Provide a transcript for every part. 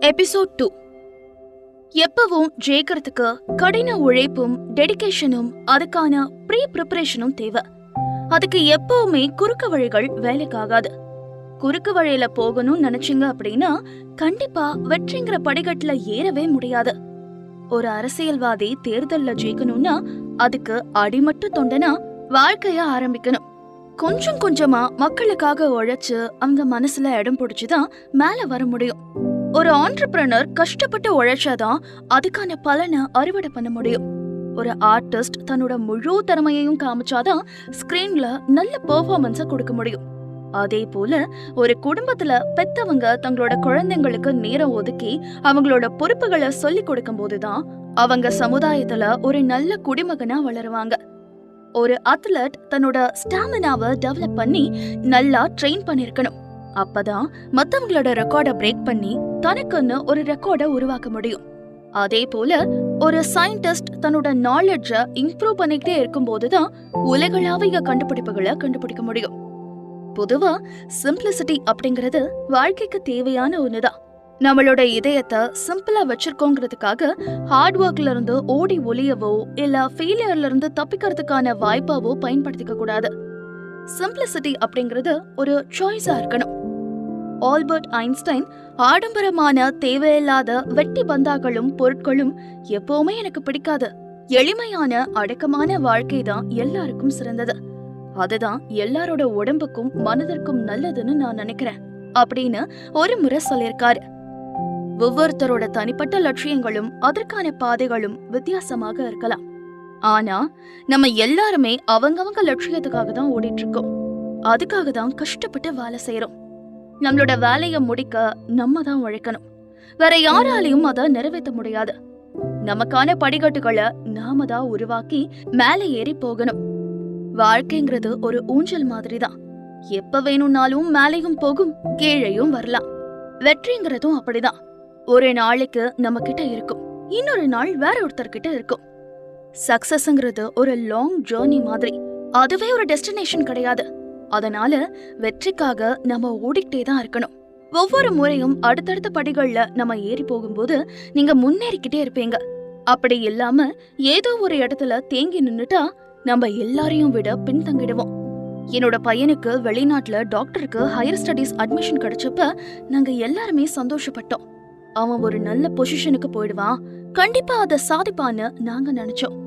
Episode 2. எப்பவும் ஜெயிக்கிறதுக்கு கடின உழைப்பும் டெடிகேஷனும் அதுக்கான ப்ரீ ப்ரிப்பரேஷனும் தேவை. அதுக்கு எப்பவுமே குறுக்கு வழிகள் வேலைக்காகாது. குறுக்கு வழியில போகணும்னு நினைச்சீங்க அப்படின்னா கண்டிப்பா வெற்றிங்கிற படிக்கட்டுல ஏறவே முடியாது. ஒரு அரசியல்வாதி தேர்தல்ல ஜெயிக்கணும்னா அதுக்கு அடிமட்டு தொண்டனா வாழ்க்கைய ஆரம்பிக்கணும். கொஞ்சம் கொஞ்சமா மக்களுக்காக உழைச்சு அவங்க மனசுல இடம் பிடிச்சுதான் மேல வர முடியும். ஒரு ஆண்டர்பிரனர் கஷ்டப்பட்டு உழைச்சாதான் அதுக்கான பலனை அறுவடை பண்ண முடியும். ஒரு ஆர்டிஸ்ட் தன்னோட முழு திறமையையும் காமிச்சாதான் ஸ்கிரீன்ல நல்ல பெர்ஃபார்மன்ஸ கொடுக்க முடியும். அதே போல ஒரு குடும்பத்துல பெத்தவங்க தங்களோட குழந்தைங்களுக்கு நேரம் ஒதுக்கி அவங்களோட பொறுப்புகளை சொல்லி கொடுக்கும் போதுதான் அவங்க சமுதாயத்துல ஒரு நல்ல குடிமகனா வளருவாங்க. ஒரு அத்லட் தன்னோட ஸ்டாமினாவை டெவலப் பண்ணி நல்லா ட்ரெயின் பண்ணிருக்கணும். அப்பதான் மத்தவங்களோட ரெக்கார்டை பிரேக் பண்ணி தனக்குன்னு ஒரு ரெக்கார்டை உருவாக்க முடியும். அதே போல ஒரு சயின்டிஸ்ட் தன்னோட நாலேஜ இம்ப்ரூவ் பண்ணிக்கிட்டே இருக்கும் போதுதான் உலகளாவிய கண்டுபிடிப்புகளை கண்டுபிடிக்க முடியும். பொதுவா சிம்பிளிசிட்டி அப்படிங்கறது வாழ்க்கைக்கு தேவையான ஒண்ணுதான். நம்மளோட இதயத்தை சிம்பிளா வச்சிருக்கோங்கிறதுக்காக ஹார்ட் ஒர்க்ல இருந்து ஓடி ஒளியவோ இல்ல ஃபெயிலியர்ல இருந்து தப்பிக்கிறதுக்கான வாய்ப்பாவோ பயன்படுத்திக்க கூடாது. சிம்பிளிசிட்டி அப்படிங்கறது ஒரு சாய்ஸா இருக்கணும். ஆல்பர்ட் ஐன்ஸ்டைன் ஆடம்பரமான தேவையில்லாத வெட்டி பந்தாக்களும் பொருட்களும் எப்பவுமே எனக்கு பிடிக்காது, எளிமையான அடக்கமான வாழ்க்கை தான் எல்லாருக்கும் சிறந்தது, அதுதான் எல்லாரோட உடம்புக்கும் மனதிற்கும் நல்லதுன்னு நான் நினைக்கிறேன் அப்படின்னு ஒரு முறை சொல்லியிருக்காரு. ஒவ்வொருத்தரோட தனிப்பட்ட லட்சியங்களும் அதற்கான பாதைகளும் வித்தியாசமாக இருக்கலாம். ஆனா நம்ம எல்லாருமே அவங்கவங்க லட்சியத்துக்காக தான் ஓடிட்டு இருக்கோம். அதுக்காக தான் கஷ்டப்பட்டு வேலை செய்யறோம். நம்மளோட வேலையை முடிக்க நம்ம தான் உழைக்கணும். வேற யாராலையும் அதை நிறைவேற்ற முடியாது. நமக்கான படிக்கட்டுகளை நாம தான் உருவாக்கி மேலே ஏறி போகணும். வாழ்க்கைங்கிறது ஒரு ஊஞ்சல் மாதிரி தான். எப்ப வேணும்னாலும் மேலையும் போகும், கீழையும் வரலாம். வெற்றிங்கிறதும் அப்படிதான். ஒரு நாளைக்கு நம்ம கிட்ட இருக்கும், இன்னொரு நாள் வேற ஒருத்தர்கிட்ட இருக்கும். சக்சஸ்ங்கிறது ஒரு லாங் ஜர்னி மாதிரி, அதுவே ஒரு டெஸ்டினேஷன் கிடையாது. அதனால வெற்றிக்காக நம்ம ஓடிக்கிட்டே தான் இருக்கணும். ஒவ்வொரு முறையும் அடுத்தடுத்த படிகள்ல நம்ம ஏறி போகும்போது நீங்க முன்னேறிக்கிட்டே இருப்பீங்க. அப்படி இல்லாம ஏதோ ஒரு இடத்துல தேங்கி நின்னுட்டா நம்ம எல்லாரையும் விட பின்தங்கிடுவோம். என்னோட பையனுக்கு வெளிநாட்டுல டாக்டருக்கு ஹையர் ஸ்டடீஸ் அட்மிஷன் கிடைச்சப்ப நாங்க எல்லாருமே சந்தோஷப்பட்டோம். அவன் ஒரு நல்ல பொசிஷனுக்கு போயிடுவான், கண்டிப்பா அதை சாதிப்பான்னு நாங்க நினைச்சோம்.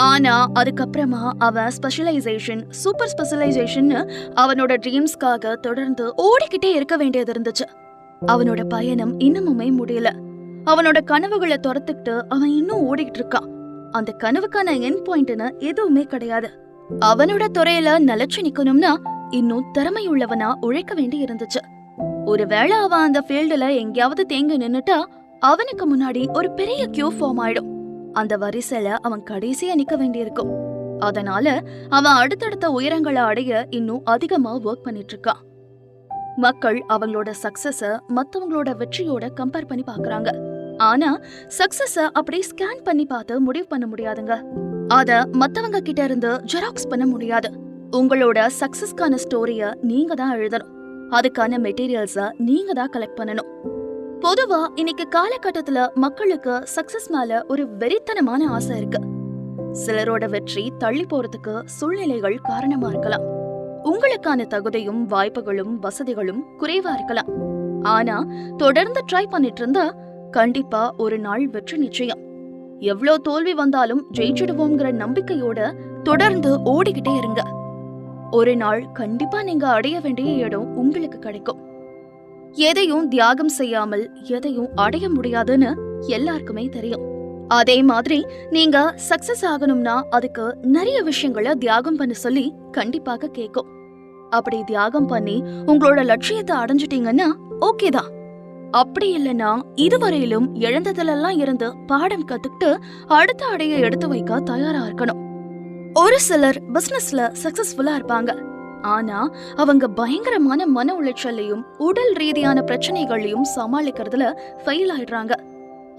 ஆனா அதுக்கப்புறமா அவன் ஸ்பெஷலைசேஷன், சூப்பர் ஸ்பெஷலைசேஷன் அவனோட ட்ரீம்ஸ்க்காக தொடர்ந்து ஓடிக்கிட்டே இருக்க வேண்டியது இருந்துச்சு. அவனோட பயணம் இன்னமுமே முடியல. அவனோட கனவுகளை துரத்துக்கிட்டு அவன் இன்னும் ஓடிக்கிட்டு இருக்கான். அந்த கனவுக்கான எண்ட் பாயிண்ட்னு எதுவுமே கிடையாது. அவனோட துறையில நிலைச்சு நிக்கணும்னா இன்னும் திறமை உள்ளவனா உழைக்க வேண்டி இருந்துச்சு. ஒருவேளை அவன் அந்த ஃபீல்டுல எங்கேயாவது தேங்கி நின்னுட்டா அவனுக்கு முன்னாடி ஒரு பெரிய கியூ ஃபார்ம் ஆயிடும். அந்த வரிசையில அவன் கடைசியா நிக்க வேண்டியிருக்கும். அதனால அவன் அடுத்தடுத்த உயரங்களை அடைய இன்னும் அதிகமா ஒர்க் பண்ணிட்டு இருக்கான். மக்கள் அவங்களோட சக்சஸ மத்தவங்களோட வெற்றியோட கம்பேர் பண்ணி பாக்குறாங்க. ஆனா சக்சஸ அப்படி ஸ்கேன் பண்ணி பார்த்து முடிவு பண்ண முடியாதுங்க. அத மத்தவங்க கிட்ட இருந்து ஜெராக்ஸ் பண்ண முடியாது. உங்களோட சக்சஸ்கான ஸ்டோரிய நீங்க தான் எழுதணும். அதுக்கான மெட்டீரியல்ஸ நீங்க தான் கலெக்ட் பண்ணணும். பொதுவா இன்னைக்கு காலகட்டத்துல மக்களுக்கு சக்சஸ் மேல ஒரு வெறித்தனமான ஆசை இருக்கு. சிலரோட வெற்றி தள்ளி போறதுக்கு சூழ்நிலைகள் காரணமா இருக்கலாம். உங்களுக்கான தகுதியும் வாய்ப்புகளும் வசதிகளும் குறைவா இருக்கலாம். ஆனா தொடர்ந்து ட்ரை பண்ணிட்டு இருந்தா கண்டிப்பா ஒரு நாள் வெற்றி நிச்சயம். எவ்ளோ தோல்வி வந்தாலும் ஜெயிச்சிடுவோங்கிற நம்பிக்கையோட தொடர்ந்து ஓடிக்கிட்டே இருங்க. ஒரு நாள் கண்டிப்பா நீங்க அடைய வேண்டிய இடம் உங்களுக்கு கிடைக்கும். எதையும் தியாகம் செய்யாமல் எதையும் அடைய முடியாதுன்னு எல்லாருக்குமே தெரியும். அதே மாதிரி நீங்க சக்சஸ் ஆகணும்னா அதுக்கு நிறைய விஷயங்களை தியாகம் பண்ண சொல்லி கண்டிப்பாக கேட்கும். அப்படி தியாகம் பண்ணி உங்களோட லட்சியத்தை அடைஞ்சிட்டீங்கன்னா ஓகேதான். அப்படி இல்லைன்னா இதுவரையிலும் இழந்ததுலாம் இருந்து பாடம் கத்துக்கிட்டு அடுத்த அடைய எடுத்து வைக்க தயாரா இருக்கணும். ஒரு சிலர் பிசினஸ்ல சக்சஸ்ஃபுல்லா இருப்பாங்க. ஆனா அவங்க பயங்கரமான மன உளைச்சலையும் உடல் ரீதியான பிரச்சனைகளையும் சமாளிக்கிறதுல ஃபெயில் ஆயிடுறாங்க.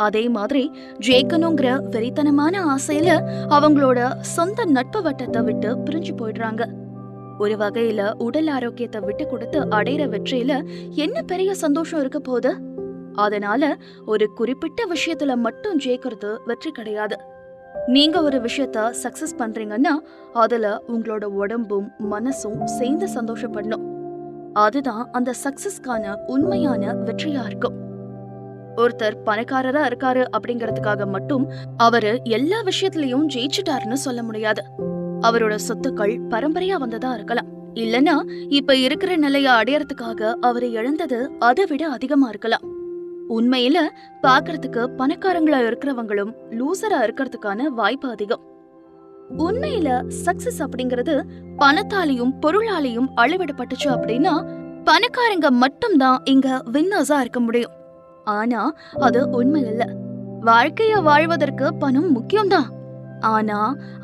அதே மாதிரி ஜெயிக்கணுங்கிற வெறித்தனமான ஆசையில அவங்களோட சொந்த நட்பு வட்டத்தை விட்டு பிரிஞ்சு போயிடுறாங்க. ஒரு வகையில உடல் ஆரோக்கியத்தை விட்டு கொடுத்து அடையிற வெற்றியில என்ன பெரிய சந்தோஷம் இருக்க போது? அதனால ஒரு குறிப்பிட்ட விஷயத்துல மட்டும் ஜெயிக்கிறது வெற்றி கிடையாது. நீங்க ஒரு விஷயத்த சக்சஸ் பண்றீங்கன்னா அதுல உங்களோட உடம்பும் மனசும் சேர்ந்து சந்தோஷப்படணும். அதுதான் அந்த சக்சஸ்க்கான உண்மையான வெற்றியா இருக்கும். ஒருத்தர் பணக்காரரா இருக்காரு அப்படிங்கறதுக்காக மட்டும் அவரு எல்லா விஷயத்திலயும் ஜெயிச்சுட்டாருன்னு சொல்ல முடியாது. அவரோட சொத்துக்கள் பரம்பரையா வந்ததா இருக்கலாம். இல்லனா இப்ப இருக்கிற நிலைய அடையறதுக்காக அவரு இழந்தது அதை விட அதிகமா இருக்கலாம். உண்மையில பாக்குறதுக்கு பணக்காரங்களா இருக்கிறவங்களும் லூசரா இருக்கிறதுக்கான வாய்ப்பு அதிகம். உண்மையில சக்சஸ் அப்படிங்கறது பணத்தாலையும் பொருளாலையும் அளவிடப்பட்டுச்சு அப்படின்னா பணக்காரங்க மட்டும்தான் இங்க வின்னர்ஸா இருக்க முடியும். ஆனா அது உண்மை இல்ல. வாழ்க்கைய வாழ்வதற்கு பணம் முக்கியம்தான். ஆனா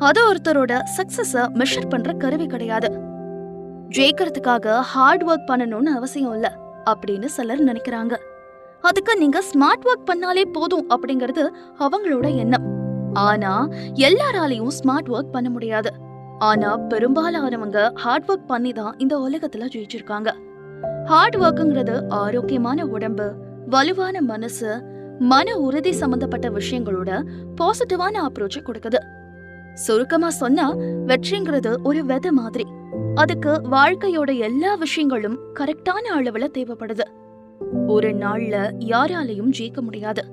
அது ஒருத்தரோட சக்சஸ மெஷர் பண்ற கருவி கிடையாது. ஜெயிக்கிறதுக்காக ஹார்ட் ஒர்க் பண்ணணும்னு அவசியம் இல்ல அப்படின்னு சிலர் நினைக்கிறாங்க. அதுக்கு நீங்க ஸ்மார்ட் ஒர்க் பண்ணாலே போதும் அப்படிங்கறது அவங்களோட எண்ணம். ஆனா எல்லாராலையும் ஸ்மார்ட் ஒர்க் பண்ண முடியாது. ஆனா பெரும்பாலானவங்க ஹார்ட் ஒர்க் பண்ணி தான் இந்த உலகத்துல ஜெயிச்சிருக்காங்க. ஹார்ட் ஒர்க்குங்கிறது ஆரோக்கியமான உடம்பு, வலுவான மனசு, மன உறுதி சம்பந்தப்பட்ட விஷயங்களோட பாசிட்டிவான அப்ரோச் கொடுக்குது. சுருக்கமா சொன்னா வெற்றிங்கிறது ஒரு விதை மாதிரி. அதுக்கு வாழ்க்கையோட எல்லா விஷயங்களும் கரெக்டான அளவுல தேவைப்படுது. ஒரு நாள்ல யாராலையும் ஜெயிக்க முடியாது.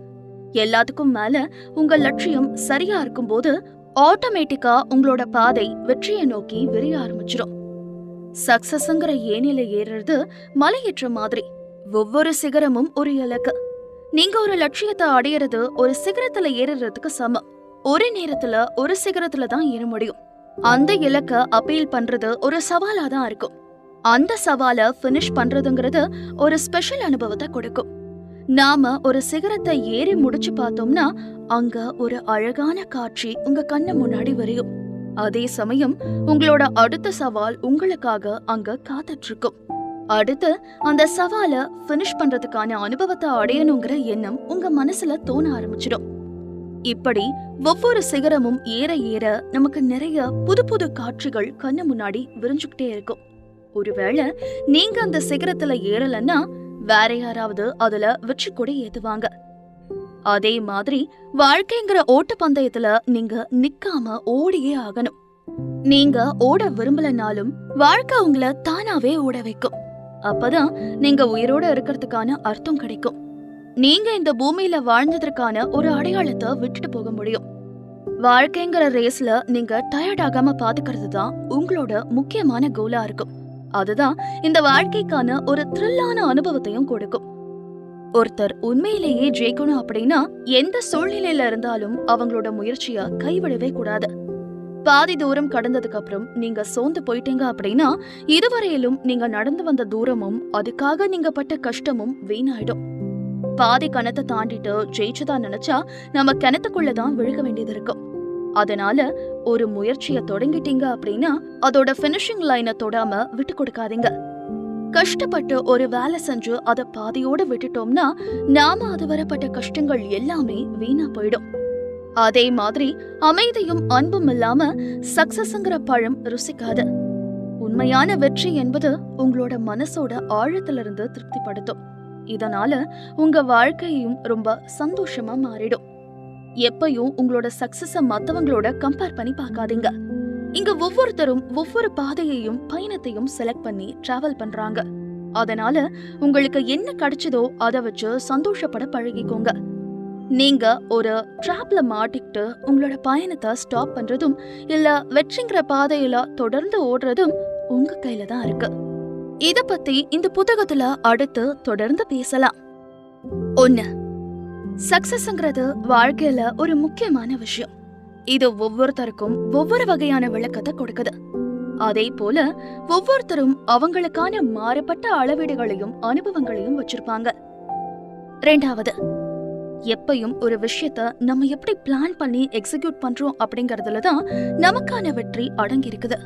எல்லாத்துக்கும் மேல உங்க லட்சியம் சரியா இருக்கும் போது ஆட்டோமேட்டிக்கா உங்களோட பாதை வெற்றியை நோக்கி விரிய ஆரம்பிச்சிடும். சக்சஸ்ங்கிற ஏணில ஏறுறது மலையேற்ற மாதிரி. ஒவ்வொரு சிகரமும் ஒரு இலக்கு. நீங்க ஒரு லட்சியத்தை அடையிறது ஒரு சிகரத்துல ஏறுறதுக்கு சமம். ஒரு நேரத்துல ஒரு சிகரத்துல தான் ஏற முடியும். அந்த இலக்க அப்பீல் பண்றது ஒரு சவாலா தான் இருக்கும். அந்த சவாலை பினிஷ் பண்றதுங்கிறது ஒரு ஸ்பெஷல் அனுபவத்தை கொடுக்கும். நாம ஒரு சிகரத்தை ஏறி முடிச்சு பார்த்தோம்னா அங்க ஒரு அழகான காட்சி உங்க கண்ணு முன்னாடி வரையும். அதே சமயம் உங்களோட அடுத்த சவால் உங்களுக்காக அங்க காத்துட்டு இருக்கும். அடுத்து அந்த சவாலை பினிஷ் பண்றதுக்கான அனுபவத்தை அடையணுங்கிற எண்ணம் உங்க மனசுல தோண ஆரம்பிச்சிடும். இப்படி ஒவ்வொரு சிகரமும் ஏற ஏற நமக்கு நிறைய புது புது காட்சிகள் கண்ணு முன்னாடி விரிஞ்சுக்கிட்டே இருக்கும். ஒருவேளை நீங்க அந்த சிகரத்துல ஏறலன்னா வேற யாராவது அதுல வெற்றி கொடி ஏத்துவாங்க. அதே மாதிரி வாழ்க்கைங்கிற ஓட்ட பந்தயத்துல நீங்க நிக்காம ஓடியே ஆகணும். நீங்க ஓட விரும்பலனாலும் வாழ்க்கை உங்களை தானாவே ஓட வைக்கும். அப்பதான் நீங்க உயிரோட இருக்கிறதுக்கான அர்த்தம் கிடைக்கும். நீங்க இந்த பூமியில வாழ்ந்ததற்கான ஒரு அடையாளத்தை விட்டுட்டு போக முடியும். வாழ்க்கைங்கிற ரேஸ்ல நீங்க டயர்ட் ஆகாம பாத்துக்கிறது தான் உங்களோட முக்கியமான கோலா இருக்கும். அதுதான் இந்த வாழ்க்கைக்கான ஒரு த்ரில்லான அனுபவத்தையும் கொடுக்கும். ஒருத்தர் உண்மையிலேயே ஜெயிக்கணும் அப்படின்னா எந்த சூழ்நிலையில இருந்தாலும் அவங்களோட முயற்சிய கைவிடவே கூடாது. பாதி தூரம் கடந்ததுக்கு அப்புறம் நீங்க சோர்ந்து போயிட்டீங்க அப்படின்னா இதுவரையிலும் நீங்க நடந்து வந்த தூரமும் அதுக்காக நீங்க பட்ட கஷ்டமும் வீணாயிடும். பாதி கணத்தை தாண்டிட்டு ஜெயிச்சுதா நினைச்சா நம்ம கிணத்துக்குள்ளதான் விழுக வேண்டியது இருக்கும். அதனால ஒரு முயற்சிய தொடங்கிட்டீங்க அப்படின்னா அதோட பினிஷிங் லைனை தொடாம விட்டு கொடுக்காதீங்க. கஷ்டப்பட்டு ஒரு வேலை செஞ்சு அத பாதியோட விட்டுட்டோம்னா நாம அது வரப்பட்ட கஷ்டங்கள் எல்லாமே வீணா போயிடும். அதே மாதிரி அமைதியும் அன்பும் இல்லாம சக்சஸ்ங்கிற பழம் ருசிக்காது. உண்மையான வெற்றி என்பது உங்களோட மனசோட ஆழத்திலிருந்து திருப்திப்படுத்தும். இதனால உங்க வாழ்க்கையும் ரொம்ப சந்தோஷமா மாறிடும். எப்பயும் உங்களோட சக்சஸ மத்தவங்களோட கம்பேர் பண்ணி பார்க்காதீங்க. இங்க ஒவ்வொருத்தரும் ஒவ்வொரு பாதையையும் பயணத்தையும் செலக்ட் பண்ணி டிராவல் பண்றாங்க. அதனால உங்களுக்கு என்ன கிடைச்சதோ அதை வச்சு சந்தோஷப்பட பழகிக்கோங்க. நீங்க ஒரு டிராப்ல மாட்டிக்கிட்டு உங்களோட பயணத்தை ஸ்டாப் பண்றதும் இல்ல வெற்றிங்கிற பாதையில தொடர்ந்து ஓடுறதும் உங்க கையில தான் இருக்கு. இத பத்தி இந்த புத்தகத்துல அடுத்து தொடர்ந்து பேசலாம். 1. சக்சஸ்ங்கிறது வாழ்க்கையில ஒரு முக்கியமான விஷயம். இது ஒவ்வொருத்தருக்கும் ஒவ்வொரு வகையான விளக்கத்தை கொடுக்குது. அதே போல ஒவ்வொருத்தரும் அவங்களுக்கான மாறுபட்ட அளவீடுகளையும் அனுபவங்களையும் வச்சிருப்பாங்க. 2. எப்பயும் ஒரு விஷயத்த நம்ம எப்படி பிளான் பண்ணி எக்ஸிக்யூட் பண்றோம் அப்படிங்கறதுலதான் நமக்கான வெற்றி அடங்கி இருக்குது.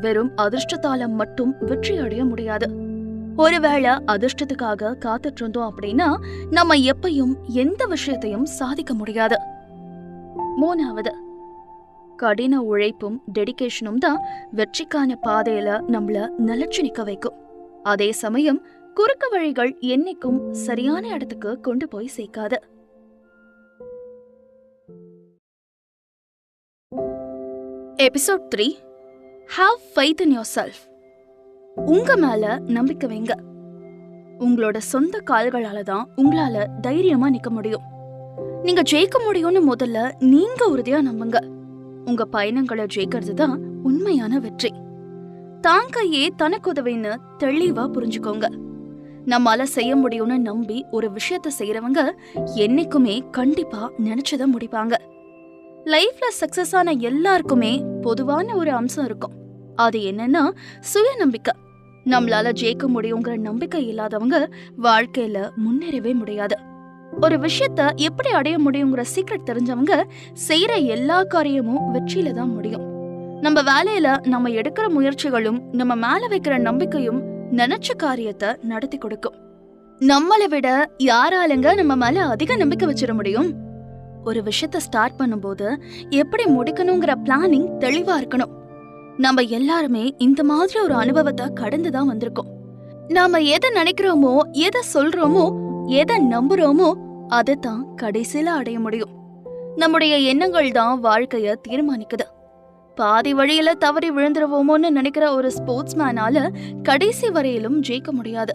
வெறும் அதிர்ஷ்டத்தால மட்டும் வெற்றி அடைய முடியாது. ஒருவேளை அதிர்ஷ்டத்துக்காக காத்துட்டு இருந்தோம் அப்படின்னா நம்ம எப்பயும் எந்த விஷயத்தையும் சாதிக்க முடியாது. 3. கடின உழைப்பும் டெடிகேஷனும் தான் வெற்றிக்கான பாதையில நம்மள நிலைச்சு நிக்க வைக்கும். அதே சமயம் குறுக்கு வழிகள் என்னைக்கும் சரியான இடத்துக்கு கொண்டு போய் சேர்க்காது. Episode 3. Have faith in yourself. உங்க மேல நம்பிக்கை வைங்க. உங்களோட சொந்த கால்களால தான் உங்களால தைரியமா நிக்க முடியும். நீங்க ஜெயிக்க முடியும்னு முதல்ல நீங்க உறுதியா நம்புங்க. உங்க பயணங்களை ஜெயிக்கிறது தான் உண்மையான வெற்றி. தாங்கையே தனக்கு உதவின்னு தெளிவா புரிஞ்சுக்கோங்க. நம்மால செய்ய முடியும்னு நம்பி ஒரு விஷயத்த செய்யறவங்க என்னைக்குமே கண்டிப்பா நினைச்சத முடிப்பாங்க. லைஃப்ல சக்சஸ் ஆன எல்லாருக்குமே பொதுவான ஒரு அம்சம் இருக்கும். அது என்னன்னா சுய நம்பிக்கை. நம்மளால ஜெயிக்க முடியுங்கிற நம்பிக்கை இல்லாதவங்க வாழ்க்கையில முன்னேறவே முடியாது. ஒரு விஷயத்த எப்படி அடைய முடியுங்கிற சீக்ரெட் தெரிஞ்சவங்க செய்யற எல்லா காரியமும் வெற்றியில தான் முடியும். நம்ம வேலையில நம்ம எடுக்கிற முயற்சிகளும் நம்ம மேல வைக்கிற நம்பிக்கையும் நினைச்ச காரியத்தை நடத்தி கொடுக்கும். நம்மளை விட யாராலுங்க நம்ம மேல அதிக நம்பிக்கை வச்சிட முடியும்? ஒரு விஷயத்த ஸ்டார்ட் பண்ணும்போது எப்படி முடிக்கணுங்கிற பிளானிங் தெளிவா இருக்கணும். நம்ம எல்லாருமே இந்த மாதிரி ஒரு அனுபவத்தை கடந்துதான் வந்திருக்கோம். நாம எதை நினைக்கிறோமோ, எதை சொல்றோமோ, எதை நம்புறோமோ அதைத்தான் கடைசியில அடைய முடியும். நம்முடைய எண்ணங்கள் தான் வாழ்க்கைய தீர்மானிக்குது. பாதி வழியில தவறி விழுந்துருவோமோன்னு நினைக்கிற ஒரு ஸ்போர்ட்ஸ் மேனால கடைசி வரையிலும் ஜெயிக்க முடியாது.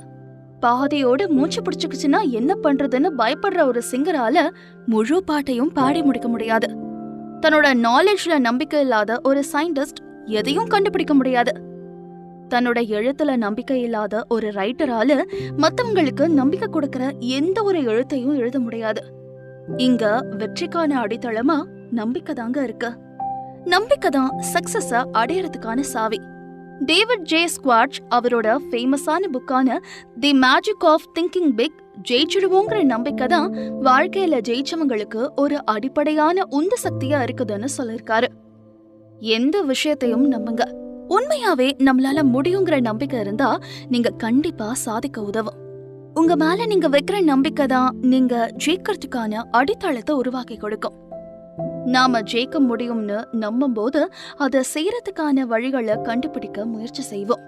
பாதியோட மூச்சு பிடிச்சுக்குச்சுன்னா என்ன பண்றதுன்னு பயப்படுற ஒரு சிங்கரால முழு பாட்டையும் பாடி முடிக்க முடியாது. தன்னோட நாலேஜ்ல நம்பிக்கை இல்லாத ஒரு சயின்டிஸ்ட் எதையும் கண்டுபிடிக்க முடியாது. தன்னோட எழுத்துல நம்பிக்கை இல்லாத ஒரு ரைட்டரால மத்தவங்களுக்கு நம்பிக்கை கொடுக்கற எந்த ஒரு எழுத்தையும் எழுத முடியாது. இங்க வெற்றிக்கான அடித்தளமா நம்பிக்கை தாங்க இருக்கு. நம்பிக்கை தான் சக்சஸ அடையறதுக்கான சாவி. டேவிட் ஜே ஸ்குவாட்ச் அவரோட ஃபேமஸான புக்கான தி மேஜிக் ஆஃப் திங்கிங் பிக், ஜெயிச்சிடுவோங்கிற நம்பிக்கை தான் வாழ்க்கையில ஜெயிச்சவங்களுக்கு ஒரு அடிப்படையான உந்து சக்தியா இருக்குதுன்னு சொல்லிருக்காரு. எந்த விஷயத்தையும் நம்புங்க. உண்மையாவே நம்மளால முடியுங்கிற நம்பிக்கை இருந்தா நீங்க கண்டிப்பா சாதிக்க உதவும். உங்க மேல நீங்க வைக்கிற நம்பிக்கை தான் நீங்க ஜெயிக்கிறதுக்கான அடித்தளத்தை உருவாக்கி கொடுக்கும். நாம ஜெயிக்க முடியும்னு நம்பும் போது அதை செய்யறதுக்கான வழிகளை கண்டுபிடிக்க முயற்சி செய்வோம்.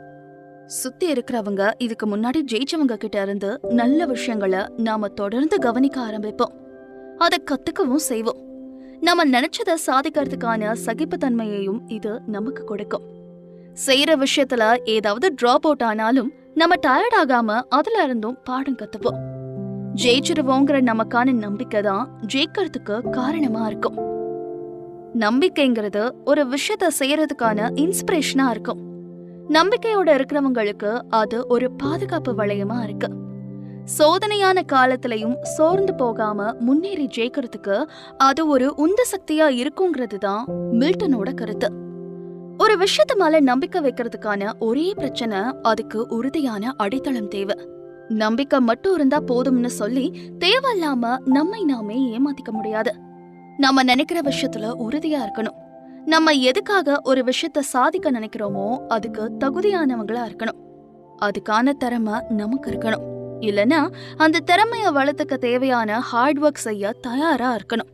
சுத்தி இருக்கிறவங்க இதுக்கு முன்னாடி ஜெயிச்சவங்க கிட்ட இருந்து நல்ல விஷயங்களை நாம தொடர்ந்து கவனிக்க ஆரம்பிப்போம். அதை கத்துக்கவும் செய்வோம். நாம நினைச்சதை சாதிக்கிறதுக்கான சகிப்புத்தன்மையையும் இது நமக்கு கொடுக்கும். செய்யற விஷயத்துல ஏதாவது டிராப் அவுட் ஆனாலும் நம்ம டயர்ட் ஆகாம அதுல இருந்தும் பாடம் கத்துப்போம். ஜெயிச்சிருவோங்கிற நமக்கான நம்பிக்கை தான் ஜெயிக்கிறதுக்கு காரணமா இருக்கும். நம்பிக்கைங்கிறது ஒரு விஷயத்த செய்யறதுக்கான இன்ஸ்பிரேஷனா இருக்கும். நம்பிக்கையோட இருக்கிறவங்களுக்கு அது ஒரு பாதுகாப்பு வளையமா இருக்கு. சோதனையான காலத்திலையும் சோர்ந்து போகாம முன்னேறி ஜெயிக்கிறதுக்கு அது ஒரு உந்து சக்தியா இருக்குங்கிறது தான் மில்டனோட கருத்து. ஒரு விஷயத்து மேல நம்பிக்கை வைக்கிறதுக்கான ஒரே பிரச்சனை அதுக்கு உறுதியான அடித்தளம் தேவை. நம்பிக்கை மட்டும் இருந்தா போதும்னு சொல்லி தேவையில்லாம நம்மை நாமே ஏமாத்திக்க முடியாது. நம்ம நினைக்கிற விஷயத்துல உறுதியா இருக்கணும். நம்ம எதுக்காக ஒரு விஷயத்த சாதிக்க நினைக்கிறோமோ அதுக்கு தகுதியானவங்களா இருக்கணும். அதுக்கான திறமை நமக்கு இருக்கணும். இல்லனா அந்த திறமைய வளர்த்துக்க தேவையான ஹார்ட் ஒர்க் செய்ய தயாரா இருக்கணும்.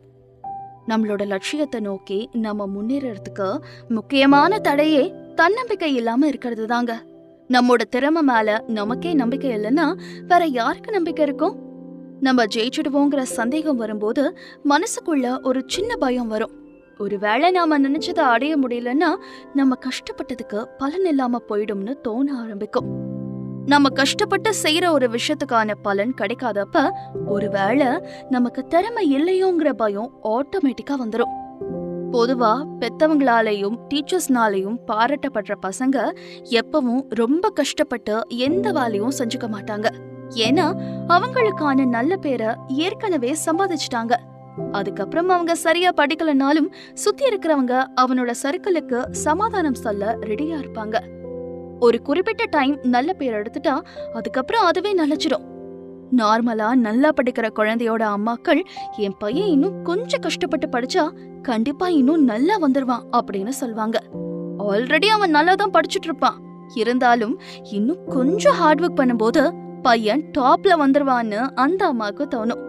நம்மளோட லட்சியத்தை நோக்கி நம்ம முன்னேறதுக்கு முக்கியமான தடையே தன்னம்பிக்கை இல்லாம இருக்கிறது தாங்க. நம்மோட திறமை மேல நமக்கே நம்பிக்கை இல்லைன்னா வேற யாருக்கு நம்பிக்கை இருக்கும்? நம்ம ஜெயிச்சிடுவோங்கிற சந்தேகம் வரும்போது மனசுக்குள்ள ஒரு சின்ன பயம் வரும். ஒருவேளை நாம நினைச்சதை அடைய முடியலன்னா நம்ம கஷ்டப்பட்டதுக்கு பலன் இல்லாம போயிடும்னு தோண ஆரம்பிக்கும். நம்ம கஷ்டப்பட்டு செய்யற ஒரு விஷயத்துக்கான பலன் கிடைக்காதப்ப ஒருவேளை நமக்கு திறமை இல்லையோங்கிற பயம் ஆட்டோமேட்டிக்கா வந்துடும். பொதுவா பெத்தவங்களாலையும் டீச்சர்ஸ்னாலையும் பாராட்டப்படுற பசங்க எப்பவும் ரொம்ப கஷ்டப்பட்டு எந்த வேலையும் செஞ்சுக்க மாட்டாங்க. ஏன்னா அவங்களுக்கான நல்ல பேரை ஏற்கனவே சம்பாதிச்சிட்டாங்க. அதுக்கப்புறம் அவங்க சரியா படிக்கலனாலும் சுத்தி இருக்கிறவங்க அவனோட சர்க்கிளுக்கு சமாதானம் சொல்ல ரெடியா இருப்பாங்க. ஒரு குறிப்பிட்ட டைம் நல்ல பேர் எடுத்துட்டா அதுக்கப்புறம் அதுவே நல்லச்சிடும். நார்மலா நல்லா படிக்கிற குழந்தையோட அம்மாக்கள் என் பையன் இன்னும் கொஞ்சம் கஷ்டப்பட்டு படிச்சா கண்டிப்பா இன்னும் நல்லா வந்துருவான் அப்படின்னு சொல்வாங்க. ஆல்ரெடி அவன் நல்லா தான் படிச்சுட்டு இருப்பான், இருந்தாலும் இன்னும் கொஞ்சம் ஹார்ட் ஒர்க் பண்ணும்போது பையன் டாப்ல வந்துருவான்னு அந்த அம்மாவுக்கு தோணும்.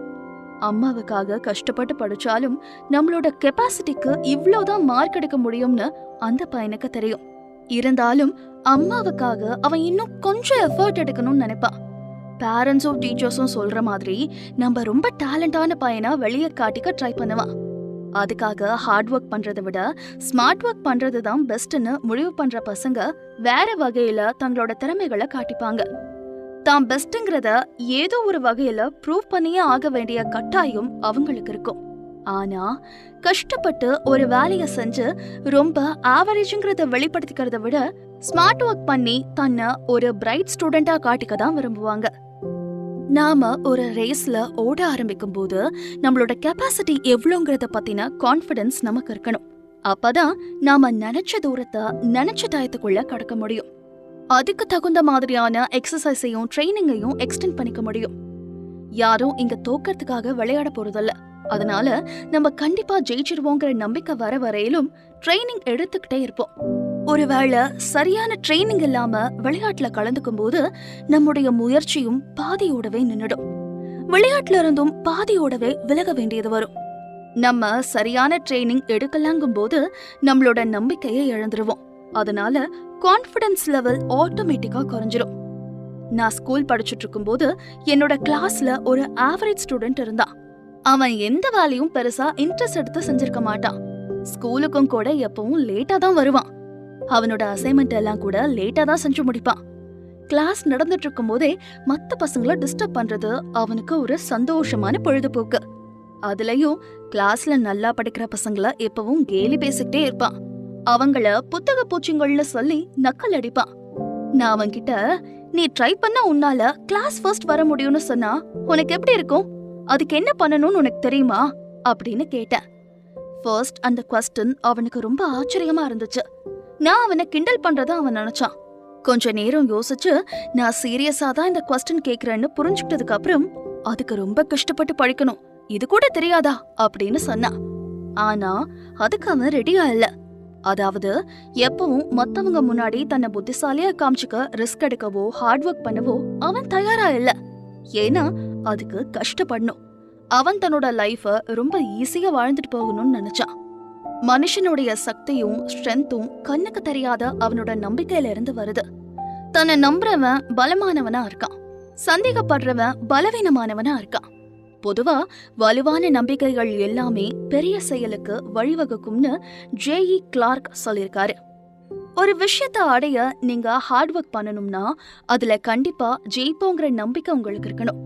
அம்மாவுக்காக கஷ்டப்பட்டு படிச்சாலும் நம்மளோட கெப்பாசிட்டிக்கு இவ்ளோதான் மார்க் எடுக்க முடியும்னு அந்த பையனுக்கு தெரியும். இருந்தாலும் அம்மாவுக்காக அவன் இன்னும் கொஞ்சம் எஃபர்ட் எடுக்கணும்னு நினைப்பான். பேரண்ட்ஸும் டீச்சர்ஸும் சொல்ற மாதிரி நம்ம ரொம்ப டேலண்டான பையனா வெளியே காட்டிக்க ட்ரை பண்ணுவான். அதுக்காக ஹார்ட் ஒர்க் பண்றதை விட ஸ்மார்ட் ஒர்க் பண்றது தான் பெஸ்ட்னு முடிவு பண்ற பசங்க வேற வகையில தங்களோட திறமைகளை காட்டிப்பாங்க. தான் பெஸ்ட்ங்கிறத ஏதோ ஒரு வகையில ப்ரூவ் பண்ணியே ஆக வேண்டிய கட்டாயம் அவங்களுக்கு இருக்கும். ஆனா கஷ்டப்பட்டு ஒரு வேலைய செஞ்சு ரொம்ப ஆவரேஜ்ங்கிறத வெளிப்படுத்திக்கிறத விட ஸ்மார்ட் ஒர்க் பண்ணி தன்னை ஒரு பிரைட் ஸ்டூடெண்டா காட்டிக்க தான் விரும்புவாங்க. நாம ஒரு ரேஸ்ல ஓட ஆரம்பிக்கும் போது நம்மளோட கெப்பாசிட்டி எவ்வளோங்கிறத பத்தின கான்ஃபிடன்ஸ் நமக்கு இருக்கணும். அப்பதான் நாம நினைச்ச தூரத்தை நினைச்ச டயத்துக்குள்ள கடக்க முடியும். அதுக்கு தகுந்த மாதிரியான எக்ஸசைஸையும் ட்ரைனிங்கையும் எக்ஸ்டெண்ட் பண்ணிக்க முடியும். யாரும் இங்க தோக்கறதுக்காக விளையாட போறதில்ல. அதனால நம்ம கண்டிப்பா ஜெயிச்சிருவோங்கிற நம்பிக்கை வர வரையிலும் ட்ரைனிங் எடுத்துக்கிட்டே இருப்போம். ஒருவேளை சரியான ட்ரைனிங் இல்லாம விளையாட்டுல கலந்துக்கும் போது நம்முடைய முயற்சியும் பாதியோடவே நின்னுடும். விளையாட்டுல இருந்தும் பாதியோடவே விலக வேண்டியது வரும். நம்ம சரியான ட்ரைனிங் எடுக்கலாங்கும் போது நம்மளோட நம்பிக்கையை இழந்துருவோம். அதனால கான்ஃபிடன்ஸ் லெவல் ஆட்டோமேட்டிக்கா குறைஞ்சிரும். நான் ஸ்கூல் படிச்சுட்டு இருக்கும் போது என்னோட கிளாஸ்ல ஒரு ஆவரேஜ் ஸ்டூடெண்ட் இருந்தான். அவன் எந்த வேலையும் பெருசா இன்ட்ரெஸ்ட் எடுத்து செஞ்சிருக்க மாட்டான். ஸ்கூலுக்கும் கூட எப்பவும் லேட்டா தான் வருவான். அவனோட அசைன்மெண்ட் எல்லாம் கூட லேட்டா தான் செஞ்சு முடிப்பான். கிளாஸ் நடந்துட்டு இருக்கும் போதே மத்த பசங்களை டிஸ்டர்ப் பண்றது அவனுக்கு ஒரு சந்தோஷமான பொழுதுபோக்கு. அதுலயும் கிளாஸ்ல நல்லா படிக்கிற பசங்களை எப்பவும் கேலி பேசிக்கிட்டே இருப்பான். அவங்கள புத்தக பூச்சிங்கள்னு சொல்லி நக்கல் அடிப்பான். நான் அவன்கிட்ட, நீ ட்ரை பண்ண உன்னால கிளாஸ் ஃபர்ஸ்ட் வர முடியும்னு சொன்னா உனக்கு எப்படி இருக்கும்? அதுக்கு என்ன பண்ணணும்னு உனக்கு தெரியுமா அப்படின்னு கேட்டேன். ஃபர்ஸ்ட் அந்த குவெஸ்டன் அவனுக்கு ரொம்ப ஆச்சரியமா இருந்துச்சு. நான் அவனை கிண்டல் பண்றத அவன் நினைச்சான். கொஞ்ச நேரம் யோசிச்சு நான் சீரியஸா தான் இந்த குவெஸ்டன் கேக்குறேன்னு புரிஞ்சுக்கிட்டதுக்கு அப்புறம், அதுக்கு ரொம்ப கஷ்டப்பட்டு படிக்கணும், இது கூட தெரியாதா அப்படின்னு சொன்னான். ஆனா அதுக்கு அவன் ரெடியா இல்ல. அதாவது எப்பவும் மத்தவங்க முன்னாடி தன்னை புத்திசாலியா காமிச்சுக்க ரிஸ்க் எடுக்கவோ ஹார்ட் ஒர்க் பண்ணவோ அவன் தயாரா இல்ல. ஏன்னா அதுக்கு கஷ்டப்படணும். அவன் தன்னோட லைஃப ரொம்ப ஈஸியா வாழ்ந்துட்டு போகணும்னு நினைச்சான். மனுஷனுடைய சக்தியும் ஸ்ட்ரென்த்தும் கண்ணுக்கு தெரியாத அவனோட நம்பிக்கையில இருந்து வருது. தன்னை நம்புறவன் பலமானவனா இருக்கான், சந்தேகப்படுறவன் பலவீனமானவனா இருக்கான். பொதுவா வலுவான நம்பிக்கைகள் எல்லாமே பெரிய செயலுக்கு வழிவகுக்கும்னு ஜே.இ. கிளார்க் சொல்லியிருக்காரு. ஒரு விஷயத்த அடைய நீங்க ஹார்ட் ஒர்க் பண்ணணும்னா அதுல கண்டிப்பா ஜெயிப்போங்கிற நம்பிக்கை உங்களுக்கு இருக்கணும்.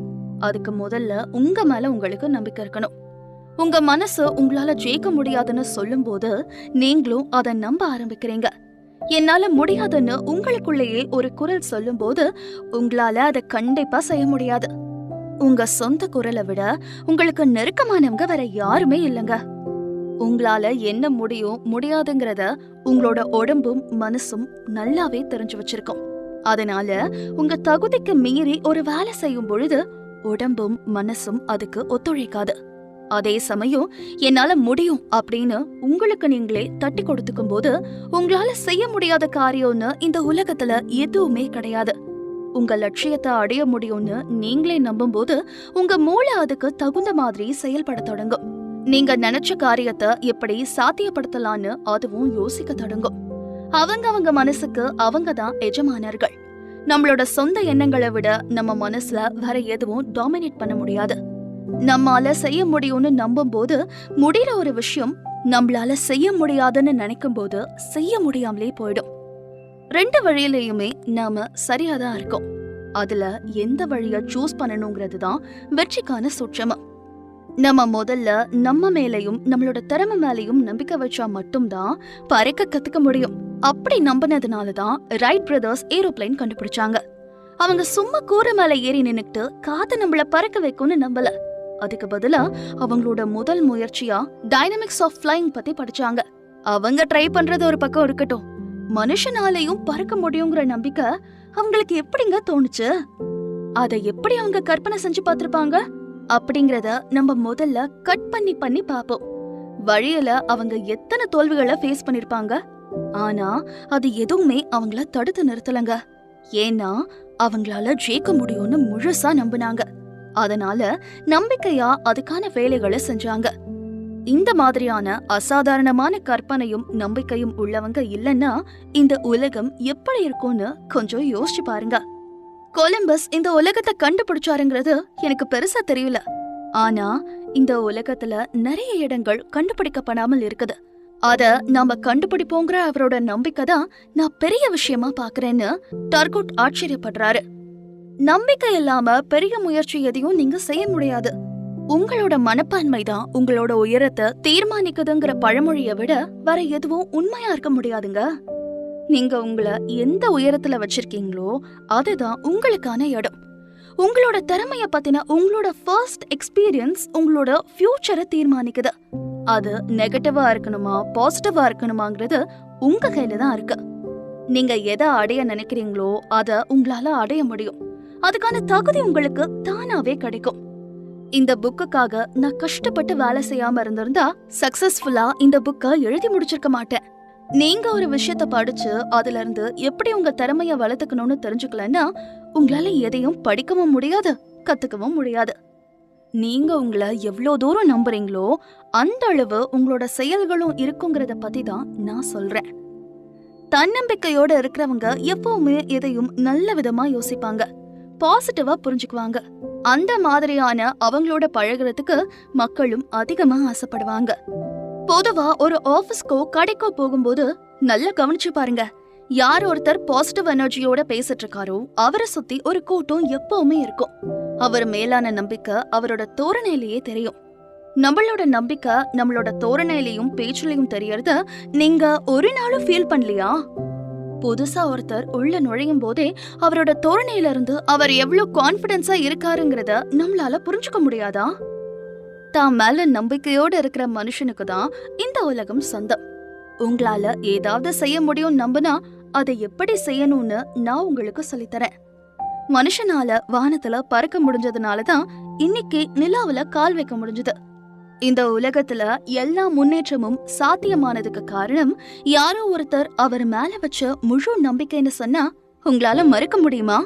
அதுக்கு முதல்ல உங்க மேல உங்களுக்கு நம்பிக்கை இருக்கணும். உங்க மனசு உங்களால ஜெயிக்க முடியாதுன்னு சொல்லும் போது நீங்களும் அதை நம்ப ஆரம்பிக்கிறீங்க. என்னால முடியாதுன்னு உங்களுக்குள்ளேயே ஒரு குரல் சொல்லும் போது உங்களால அதை கண்டிப்பா செய்ய முடியாது. உங்க சொந்த குரலை விட உங்களுக்கு நெருக்கமானவங்க வேற யாருமே இல்லைங்க. உங்களால என்ன முடியும் முடியாதுங்கிறத உங்களோட உடம்பும் மனசும் நல்லாவே தெரிஞ்சு வச்சிருக்கோம். அதனால உங்க தகுதிக்கு மீறி ஒரு வேலை செய்யும் பொழுது உடம்பும் மனசும் அதுக்கு ஒத்துழைக்காது. அதே சமயம் என்னால முடியும் அப்படின்னு உங்களுக்கு நீங்களே தட்டி கொடுத்துக்கும் போது உங்களால செய்ய முடியாத காரியம்னு இந்த உலகத்துல எதுவுமே கிடையாது. உங்க லட்சியத்தை அடைய முடியும்னு நீங்களே நம்பும் போது உங்க மூளை அதுக்கு தகுந்த மாதிரி செயல்பட தொடங்கும். நீங்க நினைச்ச காரியத்தை எப்படி சாத்தியப்படுத்தலான்னு அதுவும் யோசிக்க தொடங்கும். அவங்க மனசுக்கு அவங்க தான் எஜமானர்கள். நம்மளோட சொந்த எண்ணங்களை விட நம்ம மனசுல வேற எதுவும் டாமினேட் பண்ண முடியாது. நம்மால செய்ய முடியும்னு நம்பும் போது முடிகிற ஒரு விஷயம் நம்மளால செய்ய முடியாதுன்னு நினைக்கும் போது செய்ய முடியாமலே போயிடும். ரெண்டு வழியிலையுமே நாம சரியாதான் இருக்கோம். அதுல எந்த வழிய சூஸ் பண்ணணுங்கிறது தான் வெற்றிக்கான சூட்சமம். நம்ம முதல்ல நம்ம மேலையும் நம்மளோட திறமை மேலையும் நம்பிக்கை வச்சா மட்டும்தான் பறக்க கத்துக்க முடியும். அப்படி நம்பினதுனாலதான் ரைட் பிரதர்ஸ் ஏரோப்ளைன் கண்டுபிடிச்சாங்க. அவங்க சும்மா கூரை மேல ஏறி நின்னுட்டு காத்து நம்மள பறக்க வைக்கும்னு நம்பல. அதுக்கு பதிலா அவங்களோட முதல் முயற்சியா டைனமிக்ஸ் ஆஃப் ஃப்ளைங் பத்தி படிச்சாங்க. அவங்க ட்ரை பண்றது ஒரு பக்கம் இருக்கட்டும், மனுஷனாலையும் பறக்க முடியுங்கிற நம்பிக்கை அவங்களுக்கு எப்படிங்க தோணுச்சு? அதை எப்படி அவங்க கற்பனை செஞ்சு பார்த்திருப்பாங்க அப்படிங்கறத நம்ம முதல்ல கட் பண்ணி பாப்போம். வழியில அவங்க எத்தனை தோல்விகளை ஃபேஸ் பண்ணிருப்பாங்க. ஆனா அது எதுவுமே அவங்கள தடுத்து நிறுத்தலங்க. ஏன்னா அவங்களால ஜெயிக்க முடியும்னு முழுசா நம்பினாங்க. அதனால நம்பிக்கையா அதுக்கான வேலைகளை செஞ்சாங்க. இந்த மாதிரியான அசாதாரணமான கற்பனையும் நம்பிக்கையும் உள்ளவங்க இல்லைன்னா இந்த உலகம் எப்படி இருக்கும்னு கொஞ்சம் யோசிச்சு பாருங்க. கொலம்பஸ் இந்த உலகத்தை கண்டுபிடிச்சாருங்கிறது எனக்கு பெருசா தெரியல. ஆனா இந்த உலகத்துல நிறைய இடங்கள் கண்டுபிடிக்கப்படாமல் இருக்குது. அத நாம கண்டுபிடிப்போங்கிற அவரோட நம்பிக்கை தான் நான் பெரிய விஷயமா பாக்குறேன்னு டர்குட் ஆச்சரியப்படுறாரு. நம்பிக்கை இல்லாம பெரிய முயற்சி எதையும் நீங்க செய்ய முடியாது. உங்களோட மனப்பான்மை தான் உங்களோட உயரத்தை தீர்மானிக்குதுங்கிற பழமொழியை விட வேற எதுவும் உண்மையா இருக்க முடியாதுங்க. நீங்க உங்களை எந்த உயரத்துல வச்சிருக்கீங்களோ அதுதான் உங்களுக்கான இடம். உங்களோட திறமைய பத்தின உங்களோட ஃபர்ஸ்ட் எக்ஸ்பீரியன்ஸ் உங்களோட ஃபியூச்சரை தீர்மானிக்குது. அது நெகட்டிவா இருக்கணுமா பாசிட்டிவா இருக்கணுமாங்கிறது உங்க கையில தான் இருக்கு. நீங்க எதை அடைய நினைக்கிறீங்களோ அத உங்களால அடைய முடியும். அதுக்கான தகுதி உங்களுக்கு தானாவே கிடைக்கும். இந்த புக்குக்காக நான் கஷ்டப்பட்டு வேலை செய்யாம இருந்திருந்தா சக்சஸ்ஃபுல்லா இந்த புக்கை எழுதி முடிச்சிருக்க மாட்டேன். நீங்க ஒரு விஷயத்த படிச்சு அதுல இருந்து எப்படி உங்க திறமைய வளர்த்துக்கணும்னு தெரிஞ்சுக்கலன்னா உங்களால எதையும் படிக்கவும் முடியாது, கத்துக்கவும் முடியாது. நீங்க உங்களை எவ்வளவு தூரம் நம்புறீங்களோ அந்த அளவு உங்களோட செயல்களும் இருக்குங்கிறத பத்தி தான் நான் சொல்றேன். தன்னம்பிக்கையோட இருக்கிறவங்க எப்பவுமே எதையும் நல்ல விதமா யோசிப்பாங்க, பாசிட்டிவா புரிஞ்சுக்குவாங்க. அந்த மாதிரியான அவங்களோட பழகுறதுக்கு மக்களும் அதிகமா ஆசைப்படுவாங்க. பொதுவா ஒரு ஆபீஸ்க்கோ கடைக்கோ போகும்போது நல்லா கவனிச்சு பாருங்க. யார் ஒருத்தர் பாசிட்டிவ் எனர்ஜியோட பேசிட்டு இருக்காரோ அவரை சுத்தி ஒரு கூட்டம் எப்பவுமே இருக்கும். அவர் மேலான நம்பிக்கை அவரோட தோரணையிலேயே தெரியும். நம்மளோட நம்பிக்கை நம்மளோட தோரணையிலையும் பேச்சுலையும் தெரியறத நீங்க ஒரு நாளும் ஃபீல் பண்ணலையா? புதுசா ஒருத்தர் உள்ள நுழையும் போதே அவரோட தோரணையில இருந்து அவர் எவ்வளவு கான்பிடன்ஸா இருக்காருங்கிறத நம்மளால புரிஞ்சுக்க முடியாதா? தான் மேல நம்பிக்கையோட இருக்கிற மனுஷனுக்கு தான் இந்த உலகம் சொந்தம். உங்களால ஏதாவது செய்ய முடியும் நம்பினா அதை எப்படி செய்யணும்னு நான் உங்களுக்கு சொல்லித்தரேன். மனுஷனால வானத்துல பறக்க முடிஞ்சதுனாலதான் இன்னைக்கு நிலாவுல கால் வைக்க முடிஞ்சது. இந்த உலகத்துல எல்லா முன்னேற்றமும் சாத்தியமானதுக்கு காரணம் யாரோ ஒருத்தர் அவர் மேல வச்ச முழு நம்பிக்கைன்னு சொன்னா உங்களால மறுக்க முடியுமா?